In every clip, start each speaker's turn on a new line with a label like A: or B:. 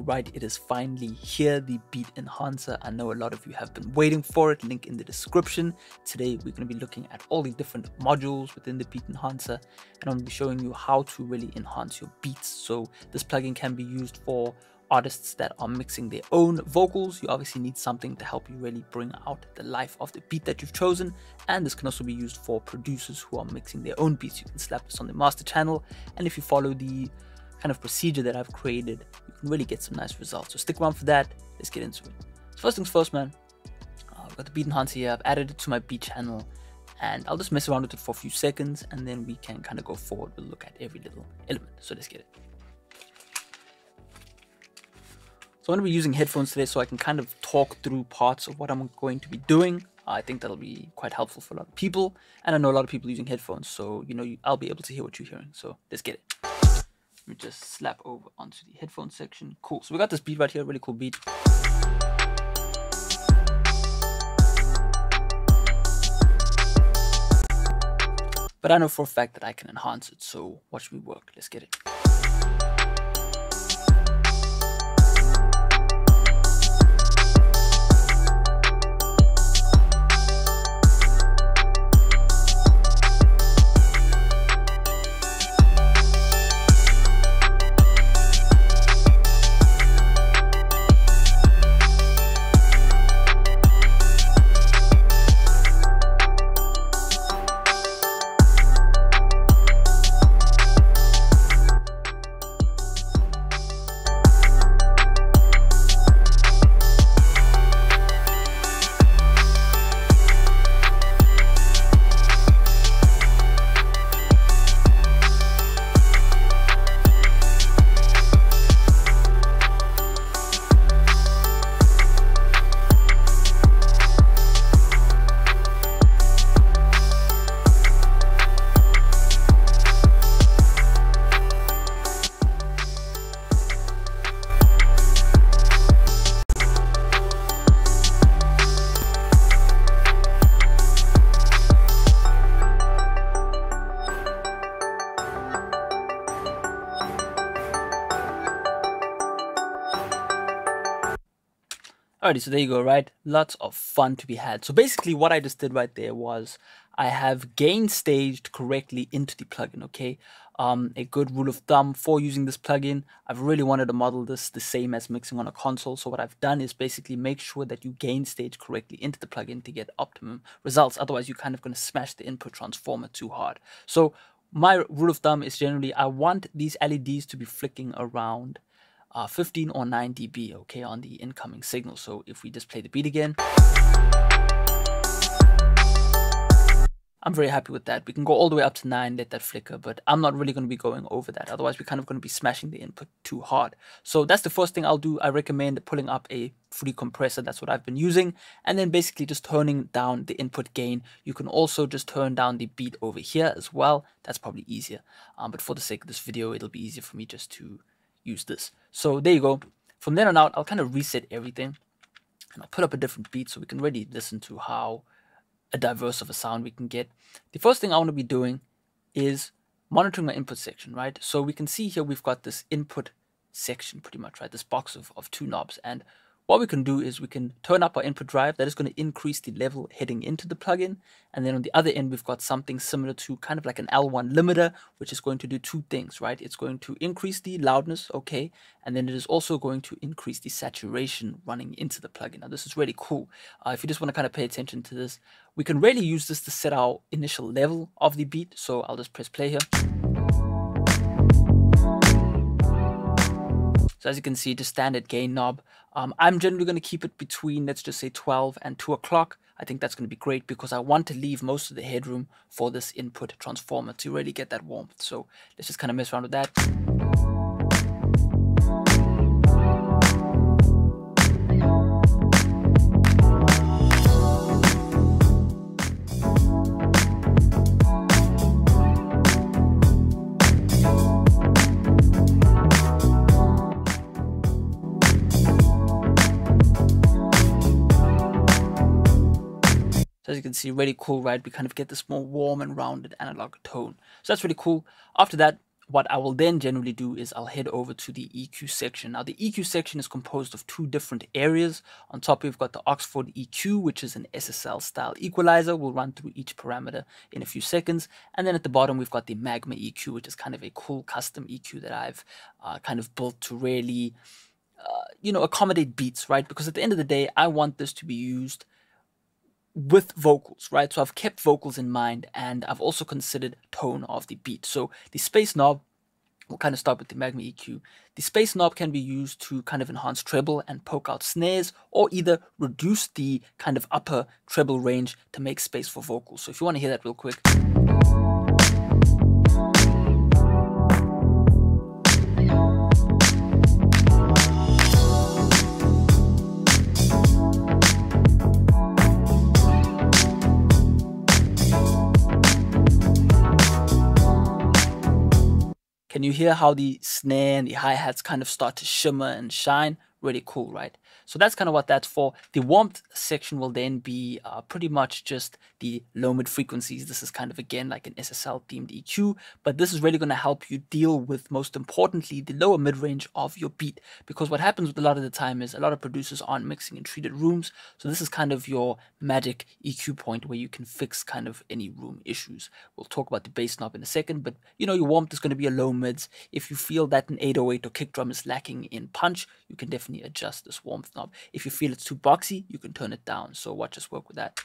A: right, it is finally here, the beat enhancer. I know a lot of you have been waiting for it, link in the description. Today we're going to be looking at all the different modules within the beat enhancer, and I'm going to be showing you how to really enhance your beats. So this plugin can be used for artists that are mixing their own vocals. You obviously need something to help you really bring out the life of the beat that you've chosen, and this can also be used for producers who are mixing their own beats. You can slap this on the master channel, and if you follow the kind of procedure that I've created, you can really get some nice results. So stick around for that. Let's get into it. So first things first, man, I've got the beat enhancer here. I've added it to my beat channel, and I'll just mess around with it for a few seconds, and then we can kind of go forward. We'll look at every little element. So let's get it. So I'm going to be using headphones today, so I can kind of talk through parts of what I'm going to be doing. I think that'll be quite helpful for a lot of people, and I know a lot of people using headphones, so I'll be able to hear what you're hearing. So let's get it. Let me just slap over onto the headphone section. Cool. So we got this beat right here, really cool beat. But I know for a fact that I can enhance it, so watch me work. Let's get it. Alrighty, so there you go, right? Lots of fun to be had. So basically what I just did right there was I have gain staged correctly into the plugin, okay? A good rule of thumb for using this plugin, I've really wanted to model this the same as mixing on a console. So what I've done is basically make sure that you gain stage correctly into the plugin to get optimum results. Otherwise, you're kind of going to smash the input transformer too hard. So my rule of thumb is generally I want these LEDs to be flicking around 15 or 9 dB, okay, on the incoming signal. So if we just play the beat again, I'm very happy with that. We can go all the way up to 9, let that flicker, but I'm not really going to be going over that. Otherwise, we're kind of going to be smashing the input too hard. So that's the first thing I'll do. I recommend pulling up a free compressor. That's what I've been using. And then basically just turning down the input gain. You can also just turn down the beat over here as well. That's probably easier. But for the sake of this video, it'll be easier for me just to use this. So there you go. From then on out, I'll kind of reset everything, and I'll put up a different beat so we can really listen to how a diverse of a sound we can get. The first thing I want to be doing is monitoring my input section, right? So we can see here we've got this input section pretty much, right? This box of 2 knobs, and what we can do is we can turn up our input drive. That is going to increase the level heading into the plugin. And then on the other end, we've got something similar to kind of like an L1 limiter, which is going to do 2 things, right? It's going to increase the loudness, okay? And then it is also going to increase the saturation running into the plugin. Now, this is really cool. If you just want to kind of pay attention to this, we can really use this to set our initial level of the beat. So I'll just press play here. So as you can see, the standard gain knob. I'm generally going to keep it between, let's just say 12 and 2 o'clock. I think that's going to be great because I want to leave most of the headroom for this input transformer to really get that warmth. So let's just kind of mess around with that. So as you can see, really cool, right? We kind of get this more warm and rounded analog tone. So that's really cool. After that, what I will then generally do is I'll head over to the EQ section. Now the EQ section is composed of two different areas. On top we've got the Oxford EQ, which is an SSL style equalizer. We'll run through each parameter in a few seconds. And then at the bottom we've got the Magma EQ, which is kind of a cool custom EQ that I've kind of built to really accommodate beats, right? Because at the end of the day, I want this to be used with vocals, right? So I've kept vocals in mind, and I've also considered tone of the beat. So the space knob, we'll kind of start with the Magma EQ. The space knob can be used to kind of enhance treble and poke out snares, or either reduce the kind of upper treble range to make space for vocals. So if you want to hear that real quick. Can you hear how the snare and the hi-hats kind of start to shimmer and shine? Really cool, right? So that's kind of what that's for. The warmth section will then be pretty much just the low mid frequencies. This is kind of, again, like an SSL themed EQ, but this is really going to help you deal with, most importantly, the lower mid range of your beat. Because what happens with a lot of the time is a lot of producers aren't mixing in treated rooms. So this is kind of your magic EQ point where you can fix kind of any room issues. We'll talk about the bass knob in a second, but your warmth is going to be a low mids. If you feel that an 808 or kick drum is lacking in punch, you can definitely adjust this warmth knob. If you feel it's too boxy, you can turn it down. So watch us work with that.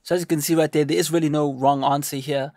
A: So as you can see right there, there is really no wrong answer here.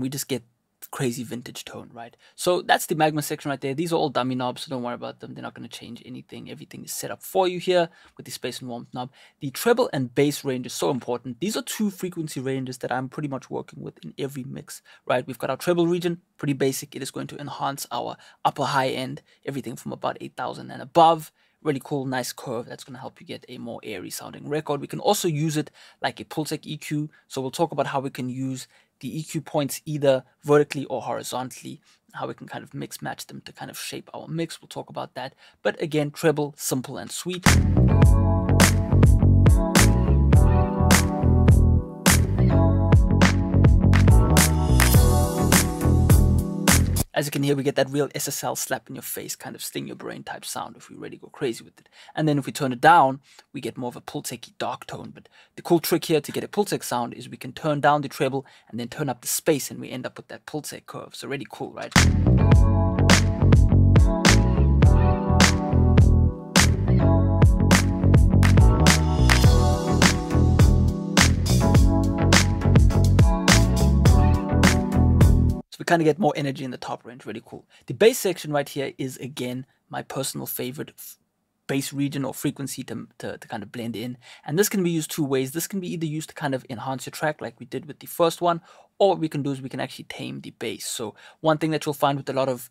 A: We just get crazy vintage tone, right? So that's the Magma section right there. These are all dummy knobs, so don't worry about them. They're not going to change anything. Everything is set up for you here with the space and warmth knob. The treble and bass range is so important. These are two frequency ranges that I'm pretty much working with in every mix, right? We've got our treble region, pretty basic. It is going to enhance our upper high end, everything from about 8,000 and above. Really cool, nice curve that's going to help you get a more airy sounding record. We can also use it like a Pultec EQ. So we'll talk about how we can use the EQ points either vertically or horizontally, how we can kind of mix match them to kind of shape our mix. We'll talk about that. But again, treble, simple and sweet. As you can hear, we get that real SSL slap in your face, kind of sting your brain type sound if we really go crazy with it. And then if we turn it down, we get more of a Pultec-y dark tone. But the cool trick here to get a Pultec sound is we can turn down the treble and then turn up the space, and we end up with that Pultec curve. So really cool, right? So we kind of get more energy in the top range, really cool. The bass section right here is, again, my personal favorite bass region or frequency to kind of blend in. And this can be used two ways. This can be either used to kind of enhance your track like we did with the first one, or what we can do is we can actually tame the bass. So one thing that you'll find with a lot of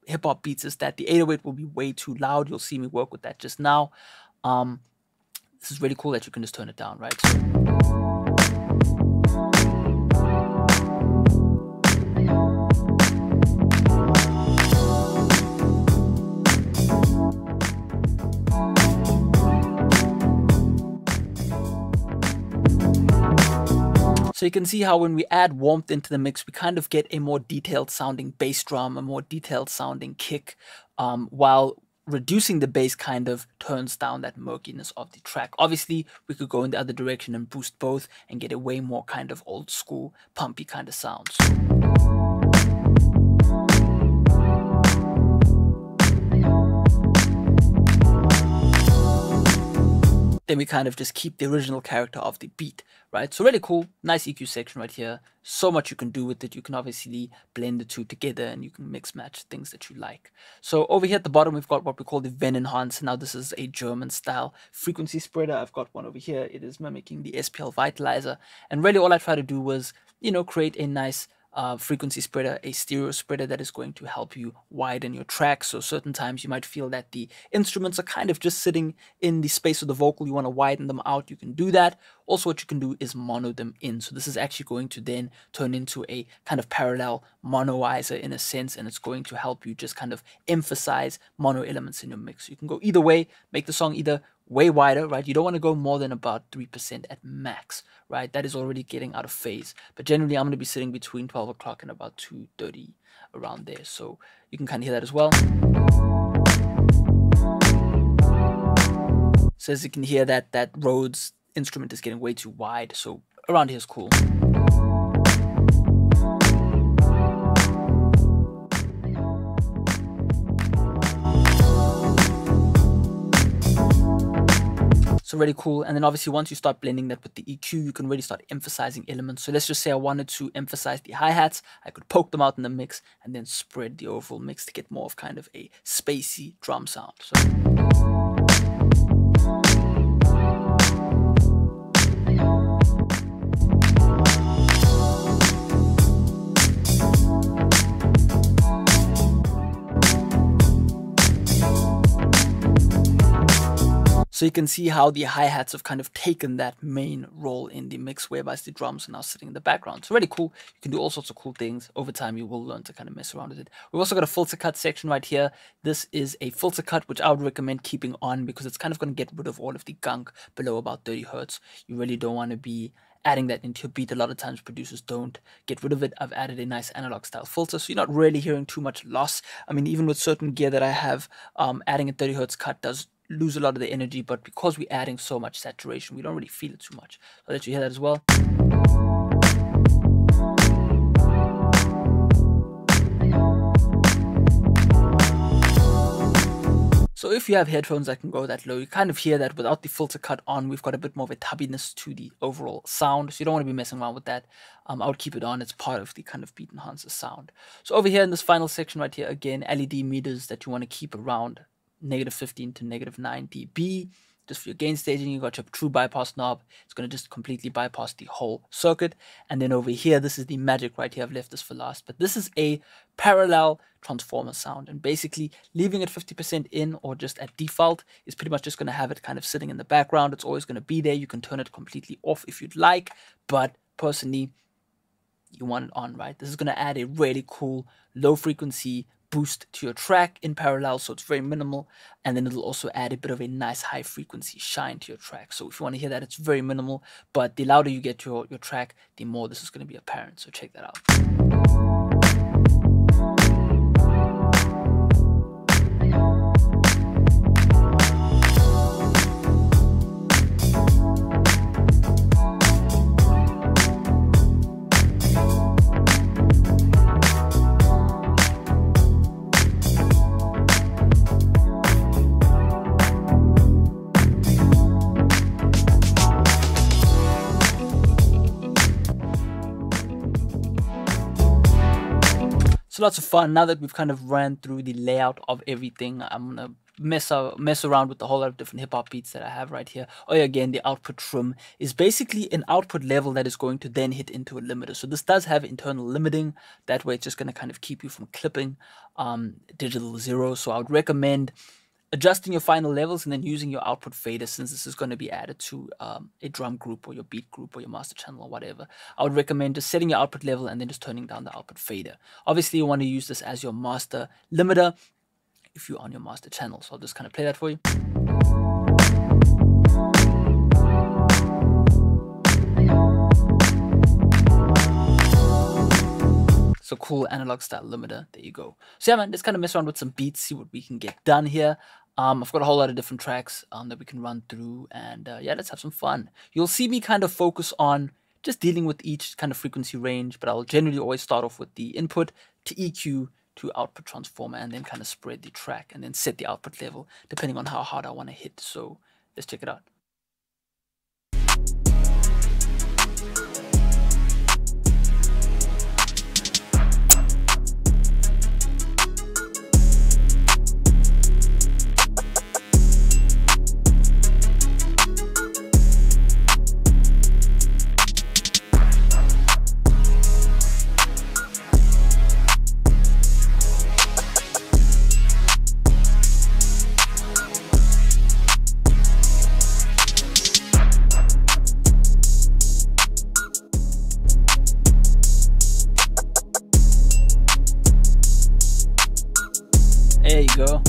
A: hip-hop beats is that the 808 will be way too loud. You'll see me work with that just now. This is really cool that you can just turn it down, right? So you can see how when we add warmth into the mix, we kind of get a more detailed sounding bass drum, a more detailed sounding kick, while reducing the bass kind of turns down that murkiness of the track. Obviously, we could go in the other direction and boost both and get a way more kind of old school, pumpy kind of sounds. Then we kind of just keep the original character of the beat, right? So really cool, nice EQ section right here. So much you can do with it. You can obviously blend the two together and you can mix match things that you like. So over here at the bottom, we've got what we call the VENN enhancer. Now this is a German style frequency spreader. I've got one over here. It is mimicking the SPL vitalizer. And really all I try to do was you know, create a nice frequency spreader, a stereo spreader that is going to help you widen your track. So certain times you might feel that the instruments are kind of just sitting in the space of the vocal. You want to widen them out, you can do that. Also, what you can do is mono them in. So this is actually going to then turn into a kind of parallel monoizer in a sense, and it's going to help you just kind of emphasize mono elements in your mix. You can go either way, make the song either way wider, right? You don't want to go more than about 3% at max, right? That is already getting out of phase. But generally, I'm going to be sitting between 12 o'clock and about 2:30, around there. So you can kind of hear that as well. So as you can hear, that Rhodes instrument is getting way too wide. So around here is cool. So really cool. And then obviously once you start blending that with the EQ, you can really start emphasizing elements. So let's just say I wanted to emphasize the hi-hats. I could poke them out in the mix and then spread the overall mix to get more of kind of a spacey drum sound. So you can see how the hi-hats have kind of taken that main role in the mix, whereby the drums are now sitting in the background. So really cool. You can do all sorts of cool things. Over time, you will learn to kind of mess around with it. We've also got a filter cut section right here. This is a filter cut, which I would recommend keeping on because it's kind of going to get rid of all of the gunk below about 30 hertz. You really don't want to be adding that into your beat. A lot of times producers don't get rid of it. I've added a nice analog style filter, so you're not really hearing too much loss. I mean, even with certain gear that I have, adding a 30 hertz cut does lose a lot of the energy, but because we're adding so much saturation, we don't really feel it too much. So I'll let you hear that as well. So if you have headphones that can go that low, you kind of hear that without the filter cut on, we've got a bit more of a tubbiness to the overall sound. So you don't want to be messing around with that. I would keep it on. It's part of the kind of beat enhancer sound. So over here in this final section right here, again, LED meters that you want to keep around -15 to -9 dB. Just for your gain staging, you got your true bypass knob. It's going to just completely bypass the whole circuit. And then over here, this is the magic right here. I've left this for last, but this is a parallel transformer sound. And basically leaving it 50% in or just at default is pretty much just going to have it kind of sitting in the background. It's always going to be there. You can turn it completely off if you'd like, but personally, you want it on, right? This is going to add a really cool low frequency boost to your track in parallel, so it's very minimal, and then it'll also add a bit of a nice high frequency shine to your track. So if you want to hear that, it's very minimal, but the louder you get your track, the more this is going to be apparent. So check that out. So lots of fun. Now that we've kind of ran through the layout of everything, I'm gonna mess around with a whole lot of different hip-hop beats that I have right here. Oh yeah, again, the output trim is basically an output level that is going to then hit into a limiter. So this does have internal limiting. That way it's just going to kind of keep you from clipping digital zero. So I would recommend adjusting your final levels and then using your output fader, since this is going to be added to a drum group or your beat group or your master channel or whatever. I would recommend just setting your output level and then just turning down the output fader. Obviously, you want to use this as your master limiter if you're on your master channel. So I'll just kind of play that for you. So cool analog style limiter. There you go. So yeah, man, let's kind of mess around with some beats, see what we can get done here. I've got a whole lot of different tracks that we can run through, and yeah, let's have some fun. You'll see me kind of focus on just dealing with each kind of frequency range, but I'll generally always start off with the input to EQ to output transformer, and then kind of spread the track and then set the output level depending on how hard I want to hit. So let's check it out. There you go.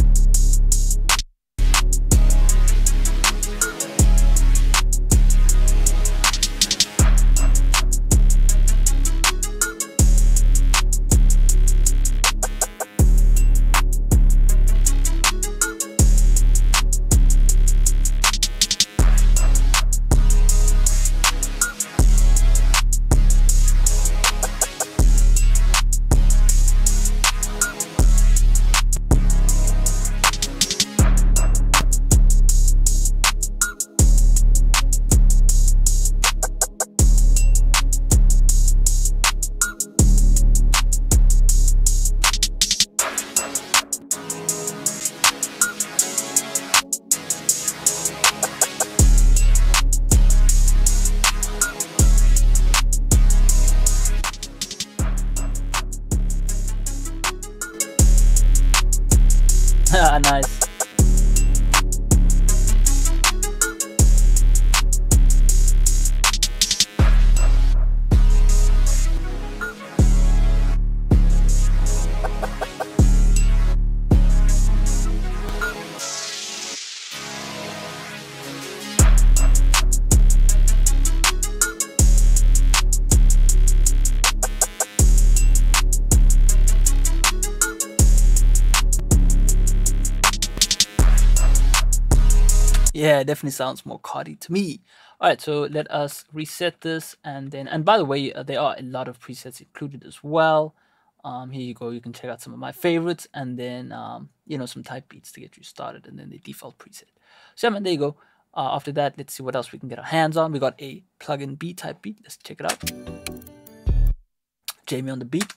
A: Nice. Yeah, it definitely sounds more cardy to me. Alright, so let us reset this, and then, and by the way, there are a lot of presets included as well. Here you go, you can check out some of my favorites, and then, you know, some type beats to get you started, and then the default preset. So yeah, man, there you go. After that, let's see what else we can get our hands on. We got a plug-in beat type beat. Let's check it out. Jamie on the beat.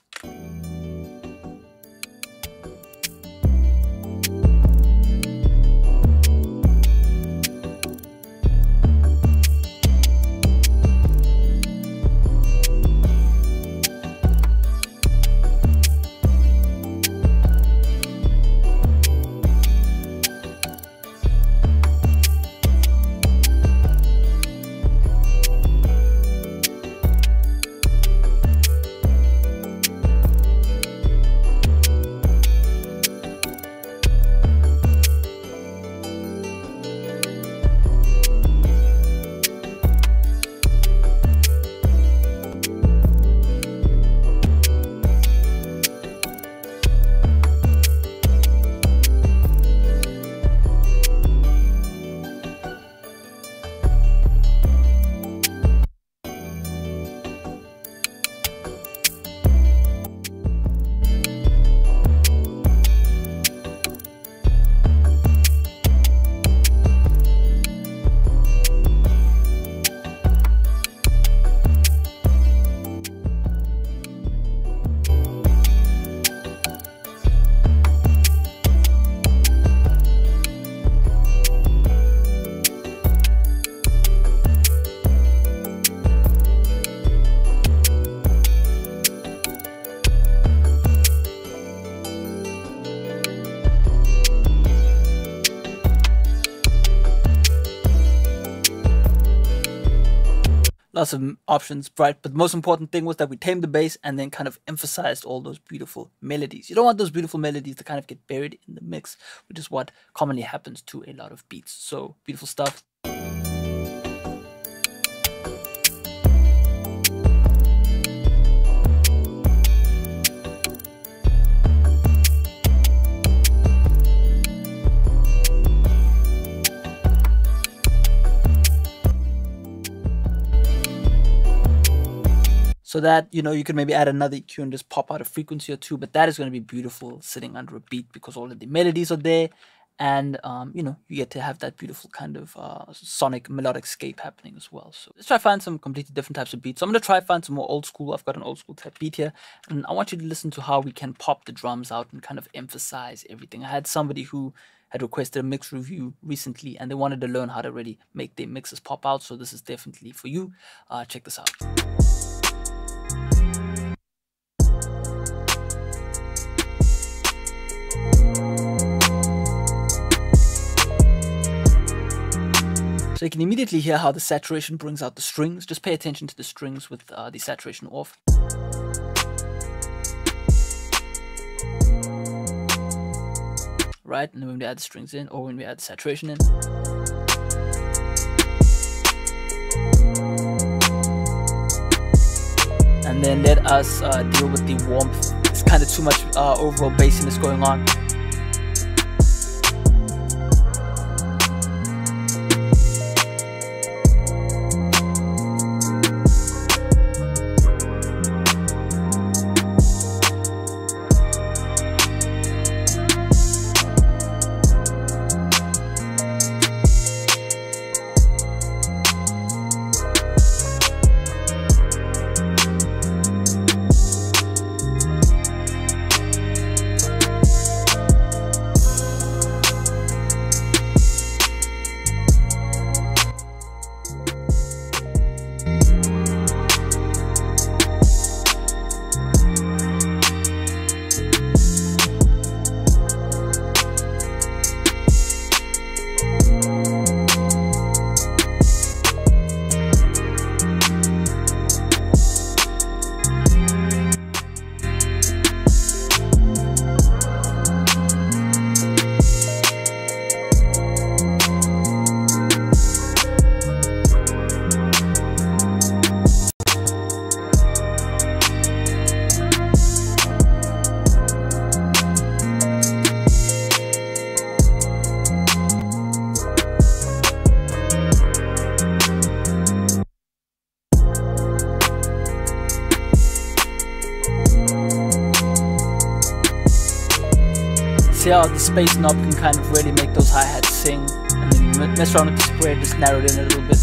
A: Lots of options, right? But the most important thing was that we tamed the bass and then kind of emphasized all those beautiful melodies. You don't want those beautiful melodies to kind of get buried in the mix, which is what commonly happens to a lot of beats. So beautiful stuff. So that, you know, you could maybe add another EQ and just pop out a frequency or two, but that is going to be beautiful sitting under a beat because all of the melodies are there, and you know, you get to have that beautiful kind of sonic melodic scape happening as well. So let's try to find some completely different types of beats. So I'm going to try to find some more old school. I've got an old school type beat here, and I want you to listen to how we can pop the drums out and kind of emphasize everything. I had somebody who had requested a mix review recently, and they wanted to learn how to really make their mixes pop out. So this is definitely for you. Check this out. So you can immediately hear how the saturation brings out the strings. Just pay attention to the strings with the saturation off. right? And then when we add the strings in, or when we add the saturation in. And then let us deal with the warmth. It's kind of too much overall bassiness going on. See how the space knob can kind of really make those hi-hats sing, and then you mess around with the spread, just narrow it in a little bit.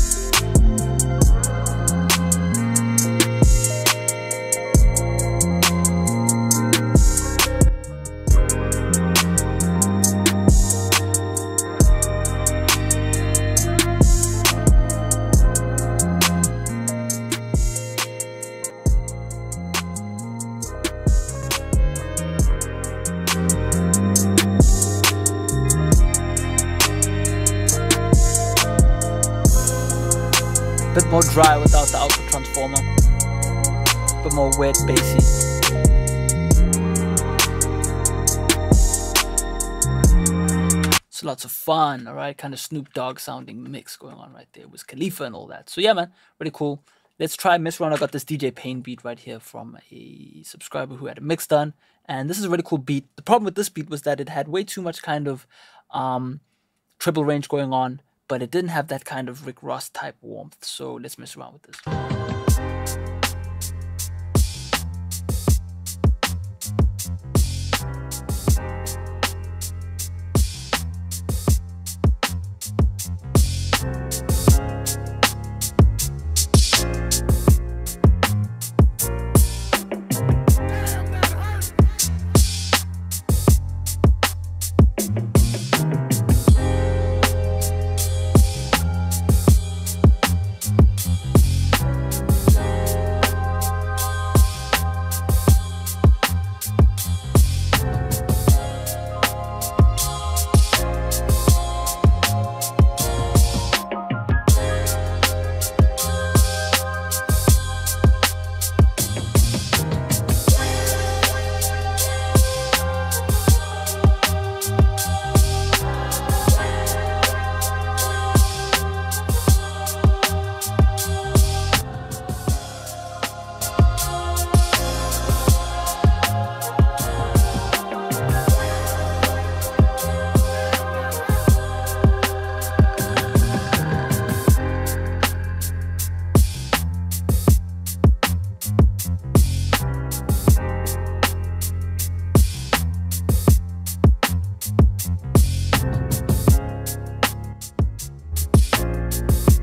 A: Bit more dry without the output transformer. Bit more wet, bassy. So lots of fun, alright? Kind of Snoop Dogg sounding mix going on right there with Khalifa and all that. So yeah, man, really cool. Let's try Miss Run. I got this DJ Pain beat right here from a subscriber who had a mix done. And this is a really cool beat. The problem with this beat was that it had way too much kind of treble range going on, but it didn't have that kind of Rick Ross type warmth. So let's mess around with this.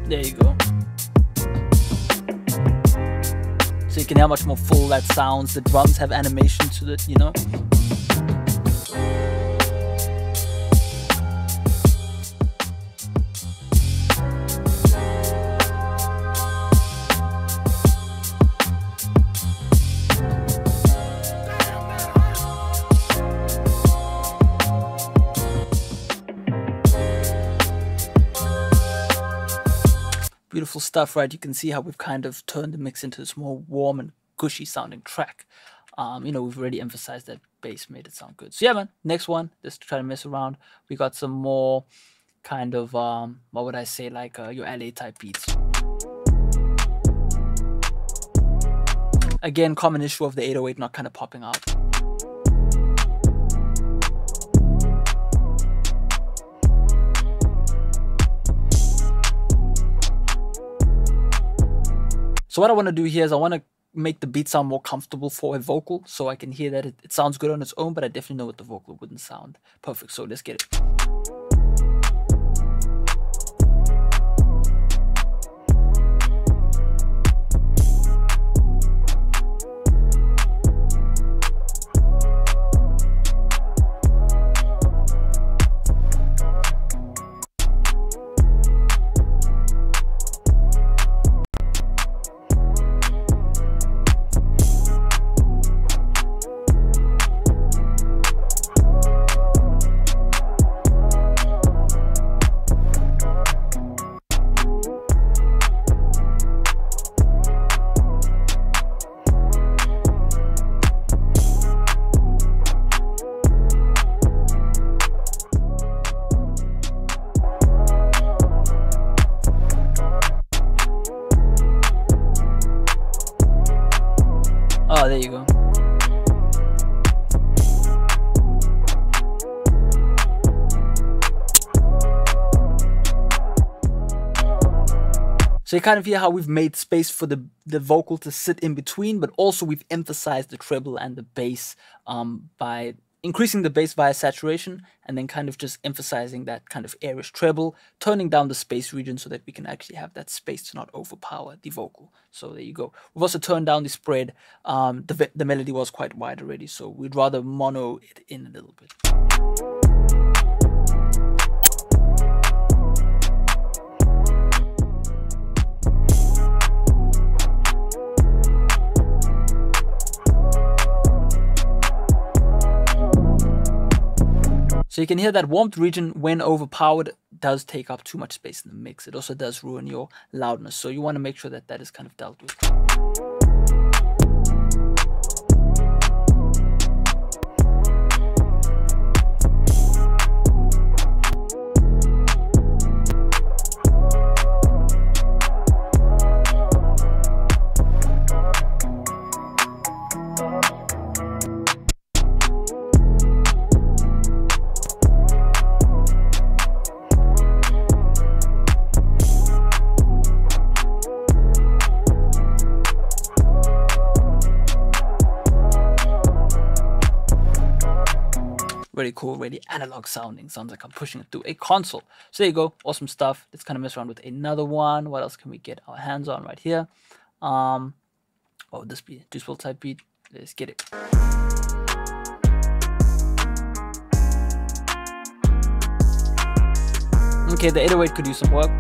A: There you go. So you can hear how much more full that sounds. The drums have animation to it, you know. Beautiful stuff, right? You can see how we've kind of turned the mix into this more warm and gushy sounding track. You know, we've already emphasized that bass made it sound good. So yeah, man, next one, just to try to mess around, we got some more kind of, what would I say, like your LA type beats. Again, common issue of the 808 not kind of popping out. So what I want to do here is I want to make the beat sound more comfortable for a vocal, so I can hear that it sounds good on its own, but I definitely know with the vocal it wouldn't sound perfect. So let's get it. Oh, there you go. So you kind of hear how we've made space for the vocal to sit in between, but also we've emphasized the treble and the bass by increasing the bass via saturation and then kind of just emphasizing that kind of airish treble, turning down the space region so that we can actually have that space to not overpower the vocal. So there you go. We've also turned down the spread. The melody was quite wide already, so we'd rather mono it in a little bit. So you can hear that warmth region, when overpowered, does take up too much space in the mix. It also does ruin your loudness. So you want to make sure that that is kind of dealt with. Very cool, really analog sounding. Sounds like I'm pushing it through a console. So there you go, awesome stuff. Let's kind of mess around with another one. What else can we get our hands on right here? What would this be? VERT type beat. Let's get it. Okay, the 808 could use some work.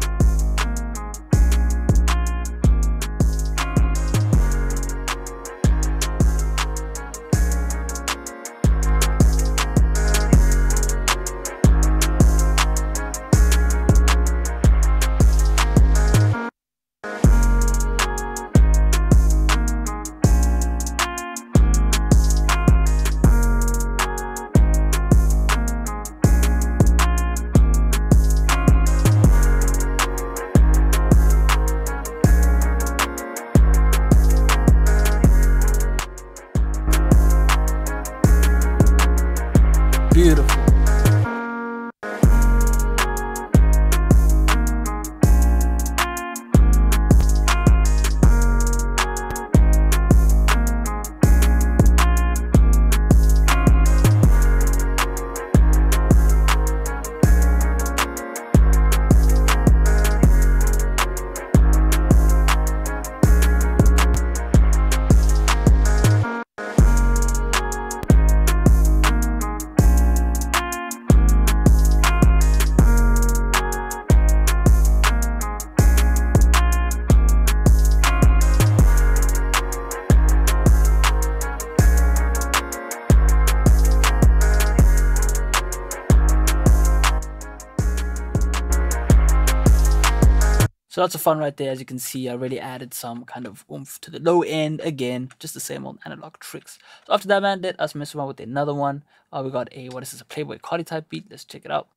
A: So lots of fun right there. As you can see, I really added some kind of oomph to the low end. Again, just the same old analog tricks. So after that, man, let us mess around with another one. We got a, what is this, a Playboy Cardi type beat. Let's check it out.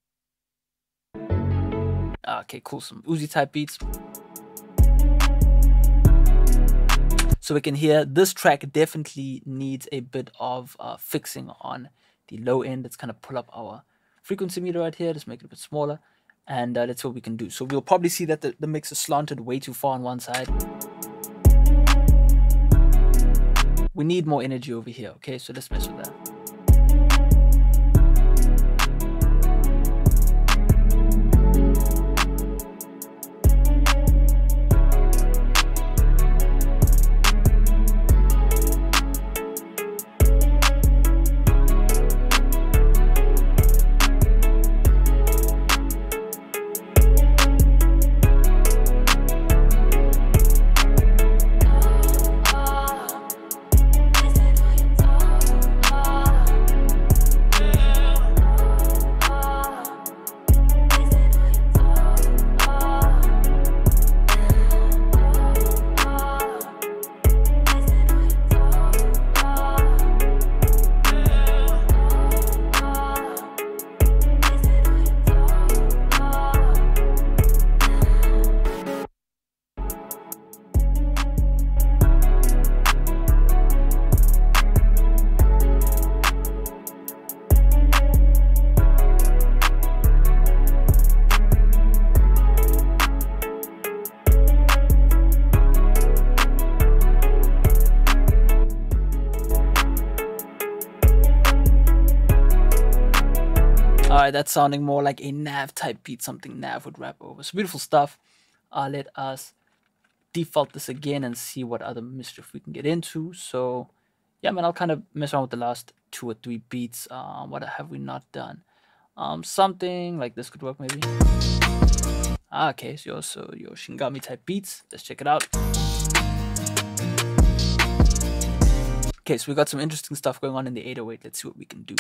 A: Okay, cool, some Uzi type beats. So we can hear this track definitely needs a bit of fixing on the low end. Let's kind of pull up our frequency meter right here. Just make it a bit smaller. And that's what we can do. So we'll probably see that the mix is slanted way too far on one side. We need more energy over here, okay? So let's mess with that. Alright, that's sounding more like a Nav type beat, something Nav would rap over. So beautiful stuff. Let us default this again and see what other mischief we can get into. So yeah, man, I'll kind of mess around with the last 2 or 3 beats. What have we not done? Something like this could work maybe. Okay, so your Shinigami type beats. Let's check it out. Okay, so we got some interesting stuff going on in the 808. Let's see what we can do.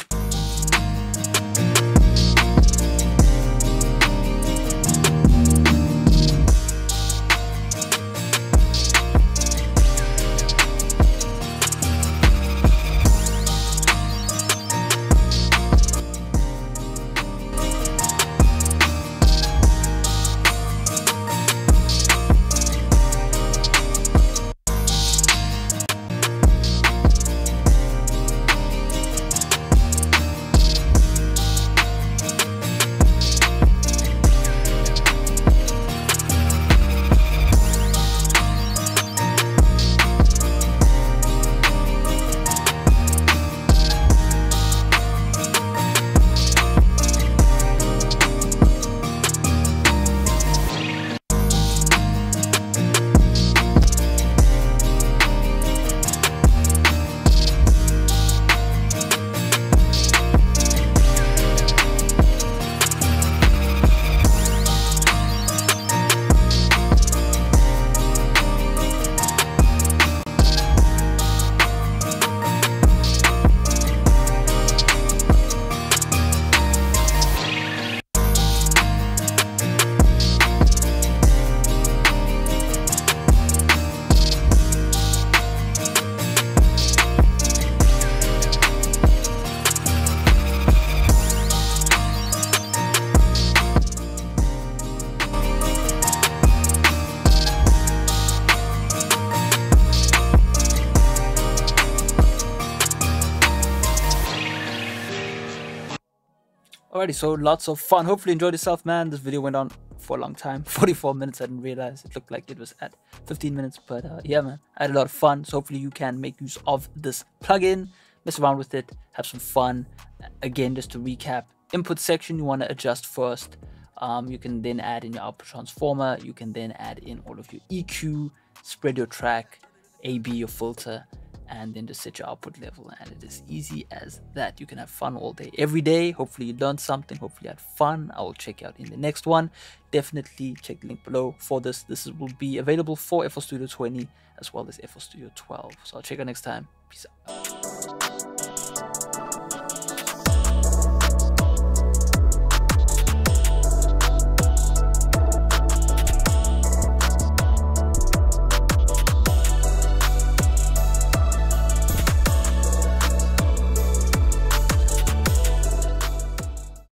A: Alrighty, so lots of fun. Hopefully you enjoyed yourself, man. This video went on for a long time, 44 minutes. I didn't realize it looked like it was at 15 minutes, but yeah, man, I had a lot of fun. So hopefully you can make use of this plugin, mess around with it, have some fun. Again, just to recap, input section you want to adjust first. You can then add in your output transformer. You can then add in all of your EQ, spread your track, AB your filter, and then just set your output level, and it is easy as that. You can have fun all day, every day. Hopefully you learned something, hopefully you had fun. I will check you out in the next one. Definitely check the link below for this. This will be available for FL Studio 20 as well as FL Studio 12. So I'll check you next time. Peace out.